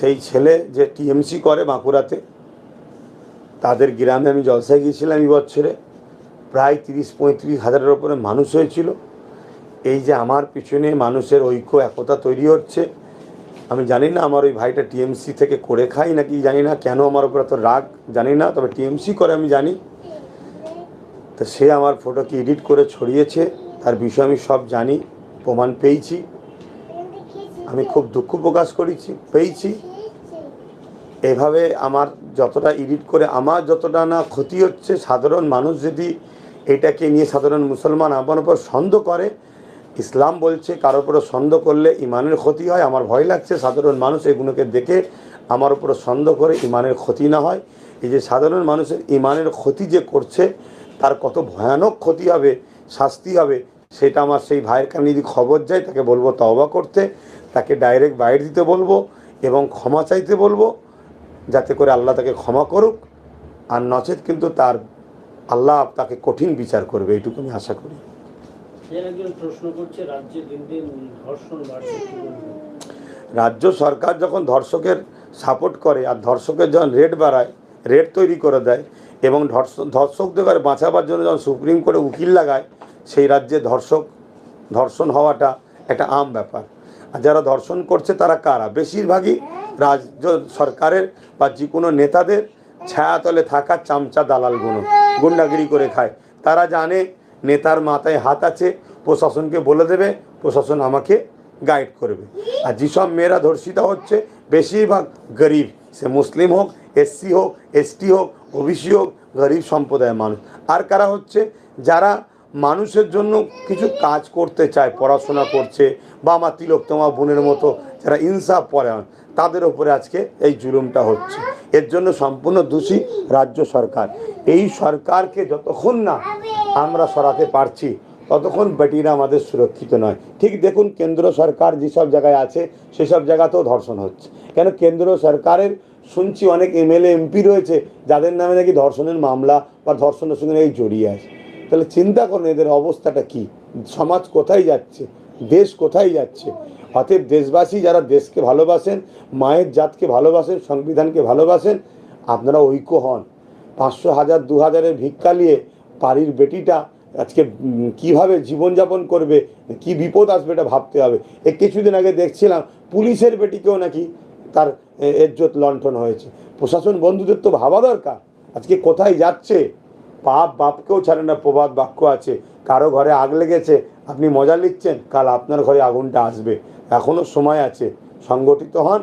সেই ছেলে যে টিএমসি করে বাঁকুড়াতে, তাদের গ্রামে আমি জলসায় গিয়েছিলাম এই বছরে, প্রায় 30-35 হাজারের ওপরে মানুষ হয়েছিল। এই যে আমার পিছনে মানুষের ঐক্য একতা তৈরি হচ্ছে, আমি জানি না আমার ওই ভাইটা টিএমসি থেকে করে খাই নাকি জানি না, কেন আমার উপর এত রাগ জানি না, তবে টিএমসি করে আমি জানি। তো সে আমার ফটোকে এডিট করে ছড়িয়েছে, তার বিষয়ে আমি সব জানি, প্রমাণ পেয়েছি। আমি খুব দুঃখ প্রকাশ পেয়েছি। এভাবে আমার যতটা এডিট করে আমার যতটা না ক্ষতি হচ্ছে, সাধারণ মানুষ যদি এটাকে নিয়ে সাধারণ মুসলমান আমার উপর সন্দেহ করে, ইসলাম বলছে কারোর উপরে সন্দেহ করলে ইমানের ক্ষতি হয়। আমার ভয় লাগছে সাধারণ মানুষ এগুলোকে দেখে আমার উপরে সন্দেহ করে ইমানের ক্ষতি না হয়। এই যে সাধারণ মানুষের ইমানের ক্ষতি যে করছে, তার কত ভয়ানক ক্ষতি হবে, শাস্তি হবে, সেটা আমার সেই ভাইয়ের কাছে যদি খবর যায় তাকে বলবো তওবা করতে, তাকে ডাইরেক্ট বাইর দিতে বলবো এবং ক্ষমা চাইতে বলবো, যাতে করে আল্লাহ তাকে ক্ষমা করুক। আর নচেত কিন্তু তার আল্লাহ তাকে কঠিন বিচার করবে, এইটুকু আমি আশা করি। রাজ্য সরকার যখন ধর্ষকের সাপোর্ট করে আর ধর্ষকের যখন রেট বাড়ায়, রেট তৈরি করে দেয় এবং ধর্ষকদের বাঁচাবার জন্য যখন সুপ্রিম কোর্টে উকিল লাগায়, সেই রাজ্যে ধর্ষণ হওয়াটা একটা আম ব্যাপার। আর যারা ধর্ষণ করছে তারা কারা? বেশিরভাগই রাজ্য সরকারের বা যে কোনো নেতাদের ছায়াতলে থাকা চামচা দালালগুলো গুন্ডাগিরি করে খায়। তারা জানে নেতার মাথায় হাত আছে, প্রশাসনকে বলে দেবে, প্রশাসন আমাকে গাইড করবে। আর যেসব মেয়েরা ধর্ষিতা হচ্ছে বেশিরভাগ গরিব, সে মুসলিম হোক, এসসি হোক, এসটি হোক, ওবিসি হোক, গরিব সম্প্রদায়ের মানুষ। আর কারা হচ্ছে? যারা মানুষের জন্য কিছু কাজ করতে চায়, পড়াশোনা করছে, বা আমার তিলোত্তমা বোনের মতো যারা ইনসাফ পরায়ণ, তাদের ওপরে আজকে এই জুলুমটা হচ্ছে। এর জন্য সম্পূর্ণ দোষী রাজ্য সরকার। এই সরকারকে যতক্ষণ না আমরা সরাতে পারছি ততক্ষণ বেটিরা আমাদের সুরক্ষিত নয়। ঠিক দেখুন, কেন্দ্র সরকার যেসব জায়গায় আছে সেসব জায়গাতেও ধর্ষণ হচ্ছে। কেন? কেন্দ্র সরকারের শুনছি অনেক এমএলএ এমপি রয়েছে যাদের নামে নাকি ধর্ষণের মামলা বা ধর্ষণের সঙ্গে নাকি জড়িয়ে আছে। তাহলে চিন্তা করুন এদের অবস্থাটা কি, সমাজ কোথায় যাচ্ছে, দেশ কোথায় যাচ্ছে। অতএব দেশবাসী যারা দেশকে ভালোবাসেন, মায়ের জাতকে ভালোবাসেন, সংবিধানকে ভালোবাসেন, আপনারা ঐক্য হন। 500, 1000, 2000-এর ভিক্ষা নিয়ে বাড়ির বেটিটা আজকে কিভাবে জীবনযাপন করবে, কি বিপদ আসবে এটা ভাবতে হবে। কিছুদিন আগে দেখছিলাম পুলিশের বেটিকেও নাকি তার ইজ্জত লণ্ঠন হয়েছে। প্রশাসন বন্ধুদের তো ভাবা দরকার আজকে কোথায় যাচ্ছে। পাপ বাপকেও ছাড়ে না, প্রবাদ বাক্য আছে। কারো ঘরে আগ লেগেছে, আপনি মজা নিচ্ছেন, কাল আপনার ঘরে আগুনটা আসবে। এখনও সময় আছে, সংগঠিত হন